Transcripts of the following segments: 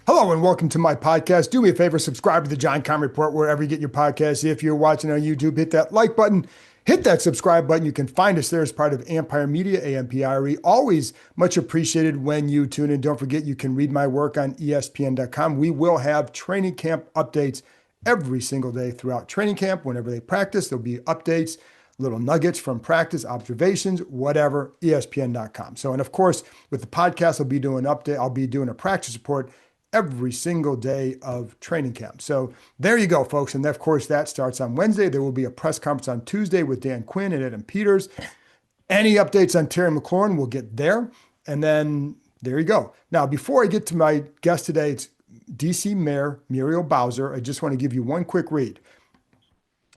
Hello and welcome to my podcast. Do me a favor, subscribe to the John Keim Report wherever you get your podcasts. If you're watching on YouTube, hit that like button, hit that subscribe button. You can find us there as part of Ampire Media, Ampire. Always much appreciated when you tune in. Don't forget, you can read my work on ESPN.com. We will have training camp updates every single day throughout training camp. Whenever they practice, there'll be updates, little nuggets from practice, observations, whatever, ESPN.com. So, and of course, with the podcast, I'll be doing a practice report every single day of training camp. So there you go, folks. And of course, that starts on Wednesday. There will be a press conference on Tuesday with Dan Quinn and Adam Peters. Any updates on Terry McLaurin, we'll get there. And then there you go. Now, before I get to my guest today, it's DC Mayor Muriel Bowser. I just want to give you one quick read.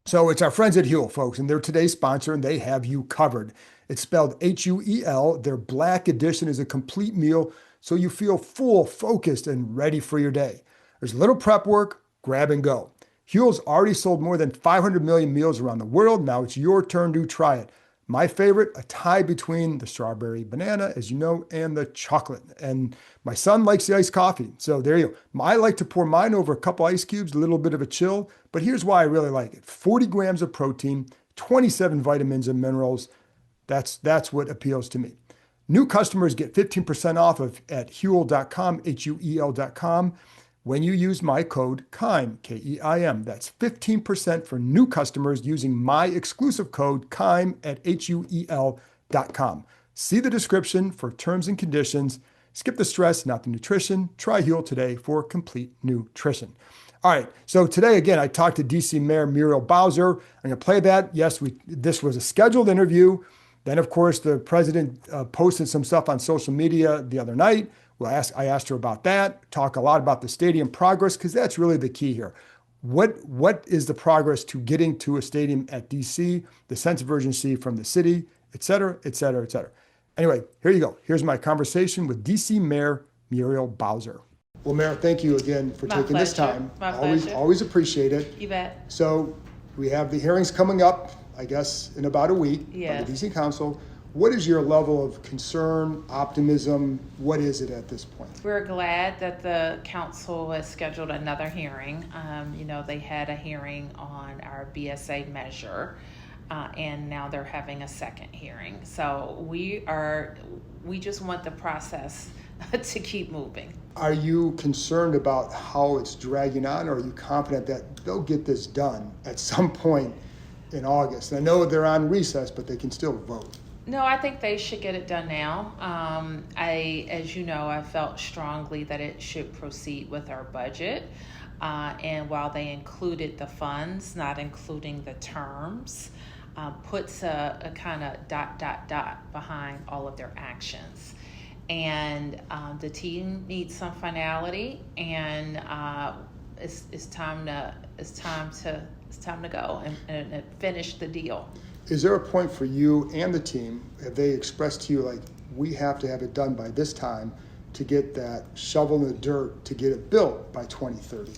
So it's our friends at Huel, folks, and they're today's sponsor, and they have you covered. It's spelled H-U-E-L. Their Black Edition is a complete meal, so you feel full, focused, and ready for your day. There's little prep work, grab and go. Huel's already sold more than 500 million meals around the world. Now it's your turn to try it. My favorite, a tie between the strawberry banana, as you know, and the chocolate. And my son likes the iced coffee. So there you go. I like to pour mine over a couple ice cubes, a little bit of a chill. But here's why I really like it. 40 grams of protein, 27 vitamins and minerals. That's what appeals to me. New customers get 15% off at huel.com, huel.com, when you use my code KEIM, K-E-I-M. That's 15% for new customers using my exclusive code KEIM at huel.com. See the description for terms and conditions. Skip the stress, not the nutrition. Try Huel today for complete nutrition. All right, so today, again, I talked to DC Mayor Muriel Bowser. I'm going to play that. Yes, this was a scheduled interview. Then, of course, the president posted some stuff on social media the other night. I asked her about that, talk a lot about the stadium progress, because that's really the key here. What is the progress to getting to a stadium at DC, the sense of urgency from the city, et cetera, et cetera, et cetera. Anyway, here you go. Here's my conversation with DC Mayor Muriel Bowser. Well, Mayor, thank you again for taking this time. My pleasure. Always appreciate it. You bet. So we have the hearings coming up, I guess, in about a week by the DC Council. What is your level of concern, optimism? What is it at this point? We're glad that the council has scheduled another hearing. They had a hearing on our BSA measure, and now they're having a second hearing. So we just want the process to keep moving. Are you concerned about how it's dragging on, or are you confident that they'll get this done at some point in August? And I know they're on recess, but they can still vote. No, I think they should get it done now. As you know, I felt strongly that it should proceed with our budget. And while they included the funds, not including the terms, puts a kind of ... behind all of their actions. And the team needs some finality, and it's time to go and finish the deal. Is there a point for you and the team, have they expressed to you, like, we have to have it done by this time to get that shovel in the dirt to get it built by 2030?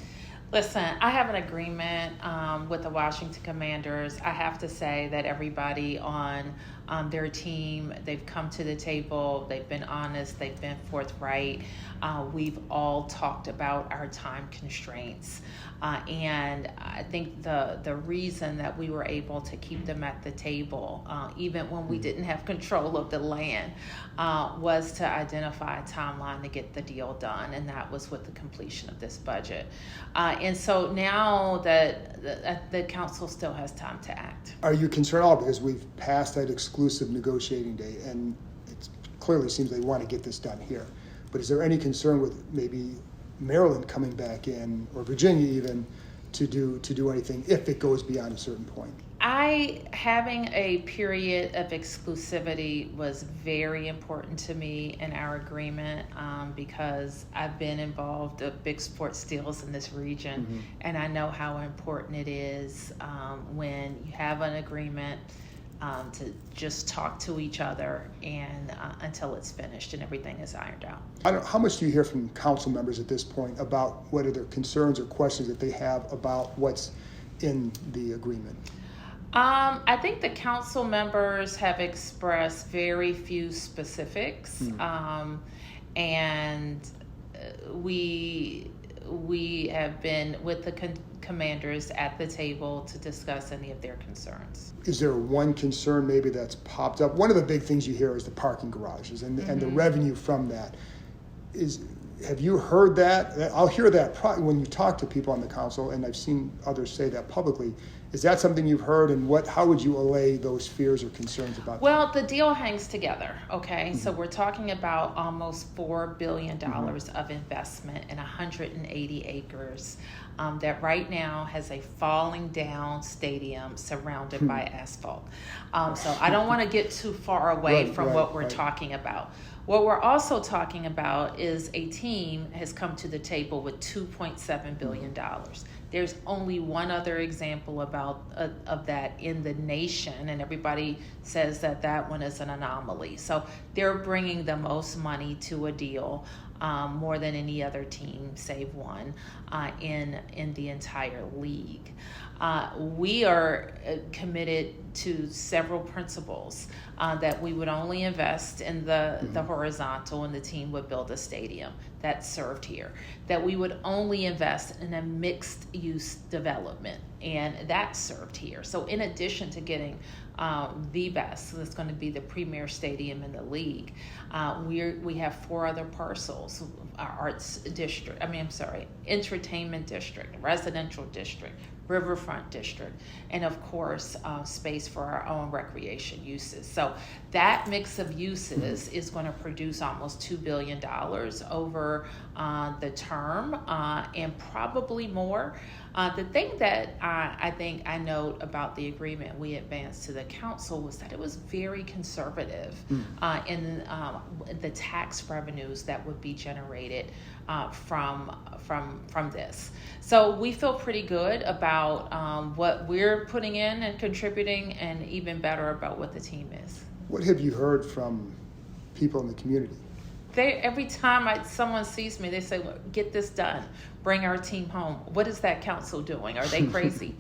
Listen, I have an agreement with the Washington Commanders. I have to say that everybody on their team, they've come to the table, they've been honest, they've been forthright. We've all talked about our time constraints. And I think the reason that we were able to keep them at the table, even when we didn't have control of the land, was to identify a timeline to get the deal done. And that was with the completion of this budget. And so now that the council still has time to act. Are you concerned at all? Because we've passed that exclusive negotiating day, and it clearly seems they want to get this done here. But is there any concern with maybe Maryland coming back in, or Virginia even, to do anything if it goes beyond a certain point? Having a period of exclusivity was very important to me in our agreement, because I've been involved in big sports deals in this region, and I know how important it is when you have an agreement to just talk to each other and until it's finished and everything is ironed out. How much do you hear from council members at this point about what are their concerns or questions that they have about what's in the agreement? I think the council members have expressed very few specifics, and we have been with the commanders at the table to discuss any of their concerns. Is there one concern maybe that's popped up? One of the big things you hear is the parking garages and the revenue from that. Have you heard that? I'll hear that when you talk to people on the council, and I've seen others say that publicly. Is that something you've heard, and how would you allay those fears or concerns about that? Well, the deal hangs together, okay? So we're talking about almost $4 billion of investment in 180 acres that right now has a falling down stadium surrounded by asphalt. So I don't want to get too far away from what we're talking about. What we're also talking about is a team has come to the table with $2.7 billion. There's only one other example of that in the nation, and everybody says that one is an anomaly. So they're bringing the most money to a deal, more than any other team, save one, in the entire league. We are committed to several principles that we would only invest in the horizontal, and the team would build a stadium that's served here. That we would only invest in a mixed use development, and that's served here. So in addition to getting the best, so it's going to be the premier stadium in the league, we have 4 other parcels: entertainment district, residential district, riverfront district, and of course space for our own recreation uses. So that mix of uses is going to produce almost $2 billion over the term, and probably more. The thing that I think I note about the agreement we advanced to the council was that it was very conservative in the tax revenues that would be generated from this. So we feel pretty good about what we're putting in and contributing, and even better about what the team is. What have you heard from people in the community? Every time someone sees me, they say, "Look, get this done. Bring our team home." What is that council doing? Are they crazy?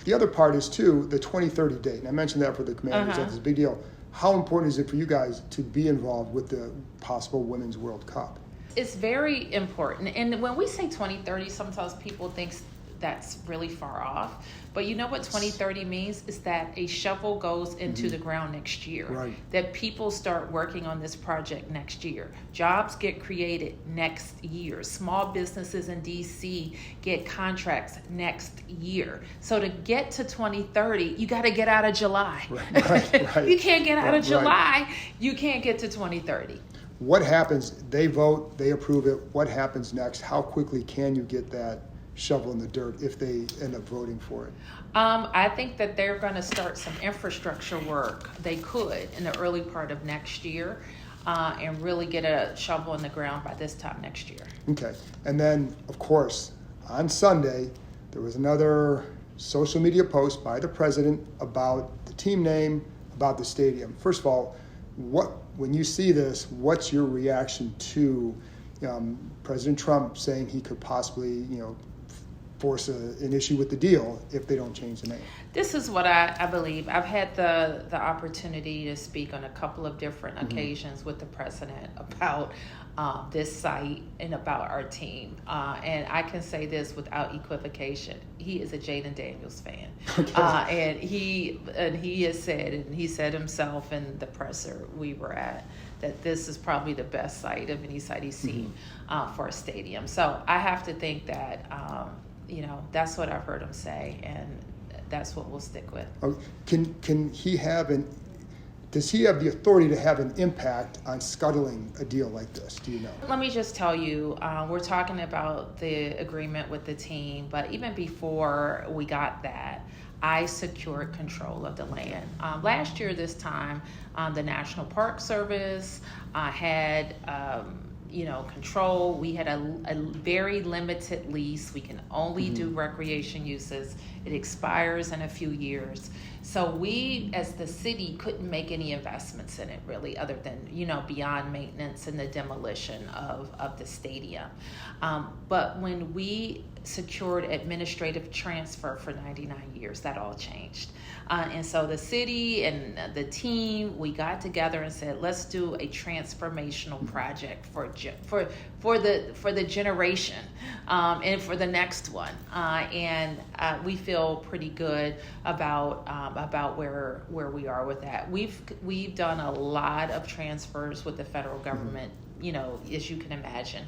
The other part is, too, the 2030 date. And I mentioned that for the commanders. That's a big deal. How important is it for you guys to be involved with the possible Women's World Cup? It's very important. And when we say 2030, sometimes people think that's really far off. But you know what 2030 means? Is that a shovel goes into the ground next year. Right. That people start working on this project next year. Jobs get created next year. Small businesses in D.C. get contracts next year. So to get to 2030, you got to get out of July. Right. You can't get out of July. You can't get to 2030. What happens? They vote, they approve it. What happens next? How quickly can you get that shovel in the dirt if they end up voting for it? I think that they're going to start some infrastructure work. They could in the early part of next year, and really get a shovel in the ground by this time next year. Okay. And then, of course, on Sunday, there was another social media post by the president about the team name, about the stadium. First of all, when you see this, what's your reaction to President Trump saying he could possibly, force an issue with the deal if they don't change the name? This is what I believe. I've had the opportunity to speak on a couple of different occasions with the president about this site and about our team. And I can say this without equivocation. He is a Jaden Daniels fan. Okay. And he has said, and he said himself in the presser we were at, that this is probably the best site of any site he's seen for a stadium. So I have to think that, that's what I've heard him say, and that's what we'll stick with. Does he have the authority to have an impact on scuttling a deal like this? Do you know? Let me just tell you, we're talking about the agreement with the team, but even before we got that, I secured control of the land. Last year, this time, the National Park Service had control. We had a very limited lease. We can only do recreation uses. It expires in a few years. So we, as the city, couldn't make any investments in it really, other than, beyond maintenance and the demolition of the stadium. But when we secured administrative transfer for 99 years. That all changed. And so the city and the team, we got together and said, let's do a transformational project for the generation and for the next one. And we feel pretty good about where we are with that. We've done a lot of transfers with the federal government. As you can imagine,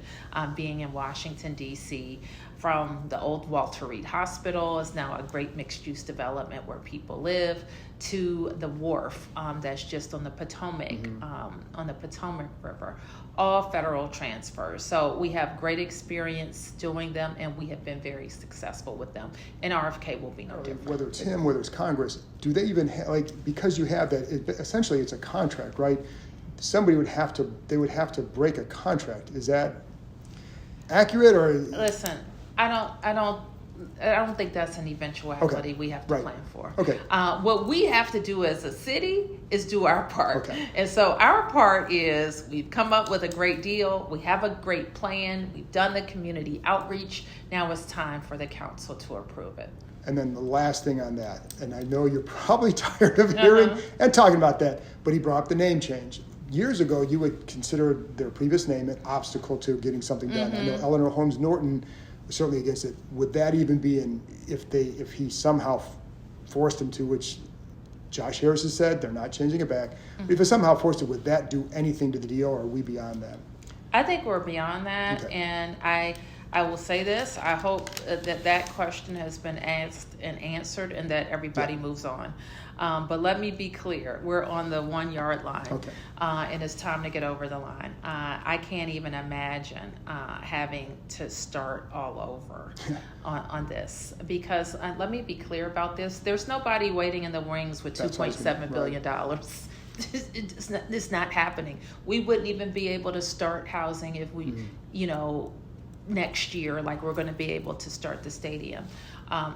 being in Washington, D.C., from the old Walter Reed Hospital is now a great mixed-use development where people live, to the wharf that's just on the Potomac, River, all federal transfers. So we have great experience doing them, and we have been very successful with them. And RFK will be no different. Whether it's him, whether it's Congress, do they even because you have that? Essentially, it's a contract, right? Somebody would have to break a contract. Is that accurate, or? Listen, I don't think that's an eventuality we have to plan for. Okay. What we have to do as a city is do our part. Okay. And so our part is we've come up with a great deal. We have a great plan. We've done the community outreach. Now it's time for the council to approve it. And then the last thing on that, and I know you're probably tired of hearing and talking about that, but he brought up the name change. Years ago, you would consider their previous name an obstacle to getting something done. I know Eleanor Holmes Norton was certainly against it. Would that even be if he somehow forced him to, which Josh Harris has said, they're not changing it back. But if it somehow forced it, would that do anything to the deal, or are we beyond that? I think we're beyond that, and I will say this, I hope that question has been asked and answered and that everybody moves on. But let me be clear, we're on the 1 yard line, and it's time to get over the line. I can't even imagine having to start all over on this, because let me be clear about this, there's nobody waiting in the wings with $2.7 billion. It's not happening. We wouldn't even be able to start housing if we, next year, like we're going to be able to start the stadium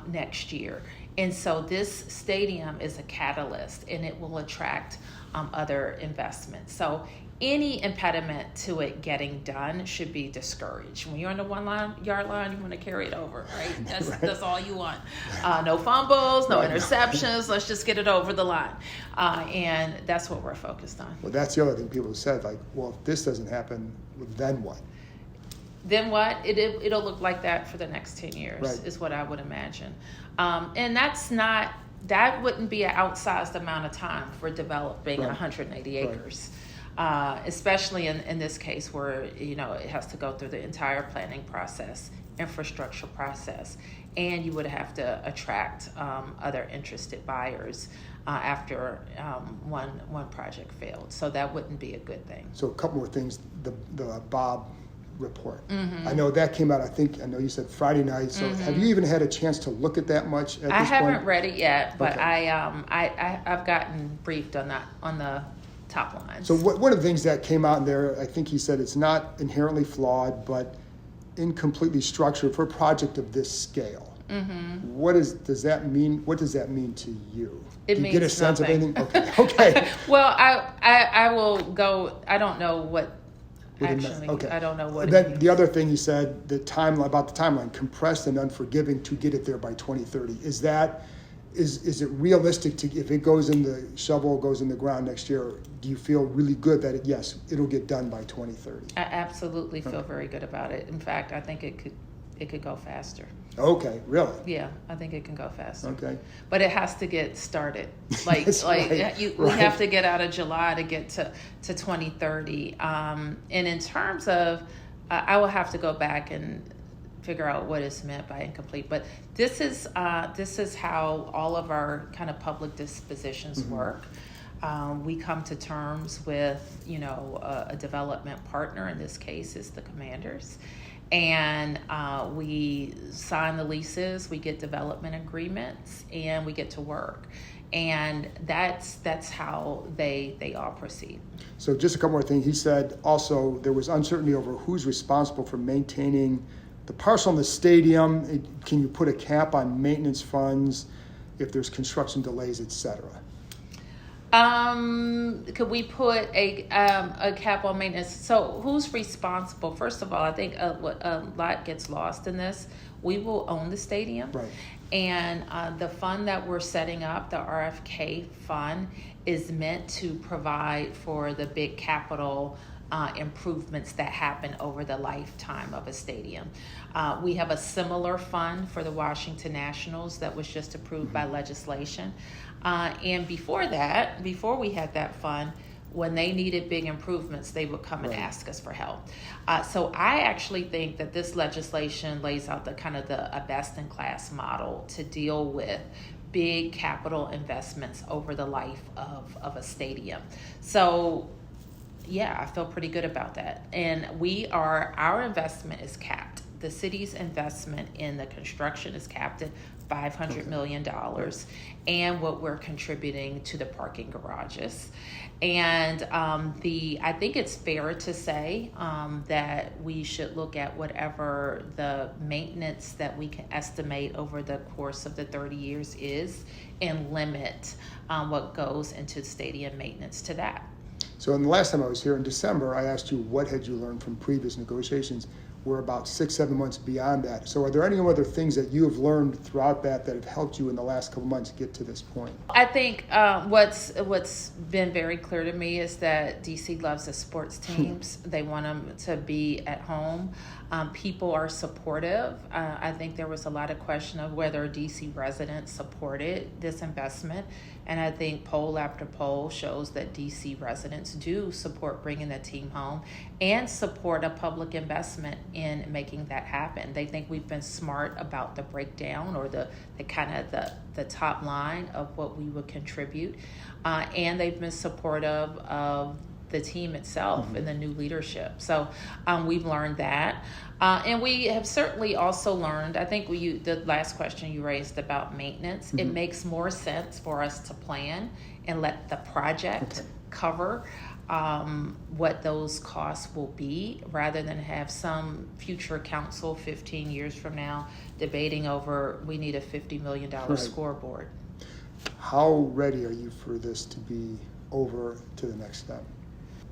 next year. And so this stadium is a catalyst, and it will attract other investments. So any impediment to it getting done should be discouraged. When you're on the 1 yard line, you want to carry it over, right? That's all you want. No fumbles, no interceptions. Let's just get it over the line. And that's what we're focused on. Well, that's the other thing people have said, well, if this doesn't happen, then what? Then what? It'll look like that for the next 10 years, is what I would imagine. And that wouldn't be an outsized amount of time for developing 180 acres. Especially in this case where, it has to go through the entire planning process, infrastructure process, and you would have to attract other interested buyers after one project failed. So that wouldn't be a good thing. So a couple more things, the Bob report. I know that came out, I know you said Friday night, so have you even had a chance to look at that much at this point? I haven't read it yet, but I've gotten briefed on the top lines. So one of the things that came out in there, I think he said it's not inherently flawed, but incompletely structured for a project of this scale. What does that mean? What does that mean to you? Do you get a sense nothing. of anything? Okay. Well, I will go. I don't know what. Actually, I don't know what. Then the other thing he said, about the timeline, compressed and unforgiving to get it there by 2030. Is it realistic if it goes in the shovel goes in the ground next year? Do you feel really good that it'll get done by 2030? I absolutely feel very good about it. In fact, I think it could go faster. Okay, really? Yeah, I think it can go faster. Okay. But it has to get started. We have to get out of July to get to 2030. And in terms of, I will have to go back and figure out what is meant by incomplete. But this is how all of our kind of public dispositions work. We come to terms with, a development partner. In this case, is the commanders. And we sign the leases, we get development agreements, and we get to work. And that's how they all proceed. So just a couple more things. He said also there was uncertainty over who's responsible for maintaining the parcel in the stadium. Can you put a cap on maintenance funds if there's construction delays, et cetera? Could we put a cap on maintenance? So who's responsible? First of all, I think what a lot gets lost in this. We will own the stadium, Right. and the fund that we're setting up, the RFK fund, is meant to provide for the big capital improvements that happen over the lifetime of a stadium. We have a similar fund for the Washington Nationals that was just approved by legislation. And before we had that fund, when they needed big improvements, they would come and ask us for help. So I actually think that this legislation lays out a best-in-class model to deal with big capital investments over the life of a stadium. So yeah, I feel pretty good about that. And our investment is capped. The city's investment in the construction is capped at $500 million, and what we're contributing to the parking garages. And I think it's fair to say that we should look at whatever the maintenance that we can estimate over the course of the 30 years is, and limit what goes into stadium maintenance to that. So in the last time I was here in December, I asked you what had you learned from previous negotiations. We're about 6-7 months beyond that. So are there any other things that you have learned throughout that have helped you in the last couple months get to this point? I think what's been very clear to me is that DC loves the sports teams. They want them to be at home. People are supportive. I think there was a lot of question of whether DC residents supported this investment. And I think poll after poll shows that DC residents do support bringing the team home and support a public investment in making that happen. They think we've been smart about the breakdown or the top line of what we would contribute. And they've been supportive of the team itself and the new leadership. So we've learned that. And we have certainly also learned, I think the last question you raised about maintenance, it makes more sense for us to plan and let the project cover what those costs will be, rather than have some future council 15 years from now debating over, we need a $50 million scoreboard. How ready are you for this to be over to the next step?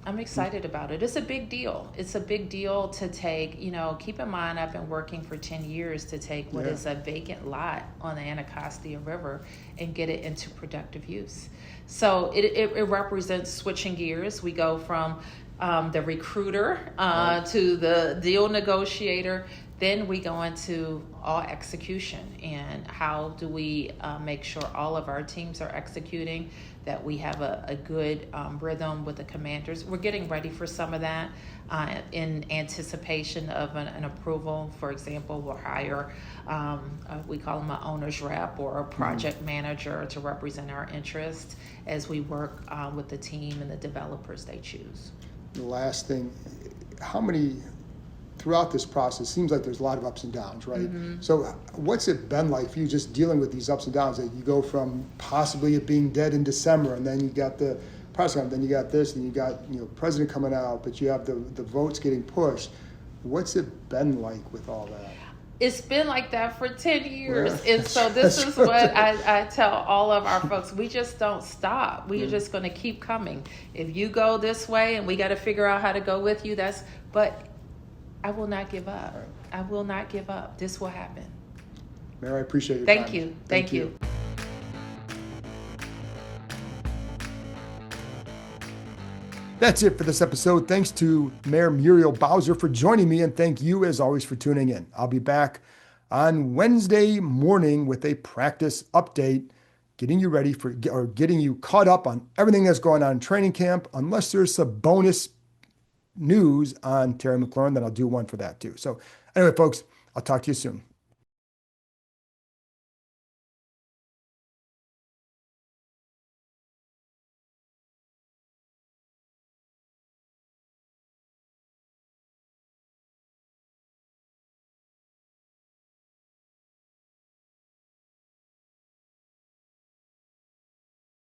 I'm excited about it. It's a big deal. It's a big deal to take, keep in mind, I've been working for 10 years to take what is a vacant lot on the Anacostia River and get it into productive use. So it represents switching gears. We go from the recruiter to the deal negotiator. Then we go into all execution, and how do we make sure all of our teams are executing, that we have a good rhythm with the commanders. We're getting ready for some of that in anticipation of an approval. For example, we'll hire, we call them an owner's rep or a project manager to represent our interests as we work with the team and the developers they choose. The last thing, throughout this process, seems like there's a lot of ups and downs, right? So what's it been like for you just dealing with these ups and downs? That you go from possibly it being dead in December, and then you got the press conference, then you got this, and you got president coming out, but you have the votes getting pushed. What's it been like with all that? It's been like that for 10 years. Yeah. And so this is what I tell all of our folks. We just don't stop. We're just going to keep coming. If you go this way and we got to figure out how to go with you, but I will not give up. Right. I will not give up. This will happen. Mayor, I appreciate your Thank time. you. Thank you. That's it for this episode. Thanks to Mayor Muriel Bowser for joining me, and thank you, as always, for tuning in. I'll be back on Wednesday morning with a practice update, getting you ready getting you caught up on everything that's going on in training camp, unless there's some bonus news on Terry McLaurin, then I'll do one for that too. So anyway, folks, I'll talk to you soon.